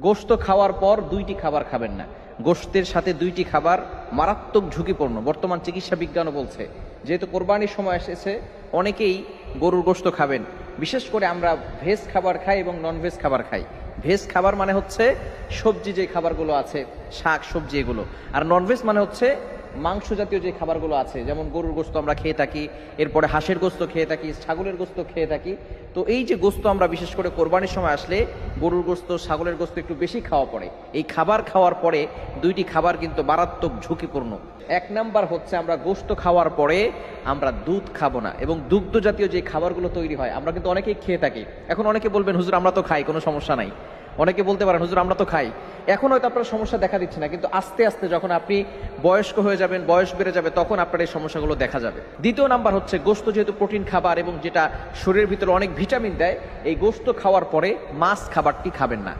গোশত খাওয়ার পর দুইটি খাবার খাবেন না। গোশতের সাথে দুইটি খাবার মারাত্মক ঝুঁকিপূর্ণ। বর্তমান চিকিৎসা বিজ্ঞানও বলছে, যেহেতু কোরবানির সময় এসেছে, অনেকেই গরুর গোশত খাবেন। বিশেষ করে আমরা ভেজ খাবার খাই এবং নন ভেজ খাবার খাই। ভেজ খাবার মানে হচ্ছে সবজি, যে খাবারগুলো আছে, শাক সবজি এগুলো। আর নন ভেজ মানে হচ্ছে মাংস জাতীয় যে খাবারগুলো আছে, যেমন গরুর গোশত আমরা খেয়ে থাকি, এরপরে হাঁসের গোশত খেয়ে থাকি, ছাগলের গোশত খেয়ে থাকি। তো এই যে গোশত আমরা বিশেষ করে কোরবানির সময় আসলে গরুর গোশত, ছাগলের গোশত একটু বেশি খাওয়া পড়ে। এই খাবার খাওয়ার পরে দুইটি খাবার কিন্তু মারাত্মক ঝুঁকিপূর্ণ। এক নাম্বার হচ্ছে, আমরা গোশত খাওয়ার পরে আমরা দুধ খাবো না, এবং দুগ্ধ জাতীয় যে খাবারগুলো তৈরি হয় আমরা কিন্তু অনেকেই খেয়ে থাকি। এখন অনেকে বলবেন, হুজুর আমরা তো খাই, কোনো সমস্যা নাই। অনেকে বলতে পারেন, হুজুর আমরা তো খাই। এখন হয়তো আপনার সমস্যা দেখা দিচ্ছে না, কিন্তু আস্তে আস্তে যখন আপনি বয়স্ক হয়ে যাবেন, বয়স বেড়ে যাবে, তখন আপনার এই সমস্যাগুলো দেখা যাবে। দ্বিতীয় নাম্বার হচ্ছে, গোশত যেহেতু প্রোটিন খাবার এবং যেটা শরীরের ভিতরে অনেক ভিটামিন দেয়, এই গোশত খাওয়ার পরে মাছ খাবারটি খাবেন না।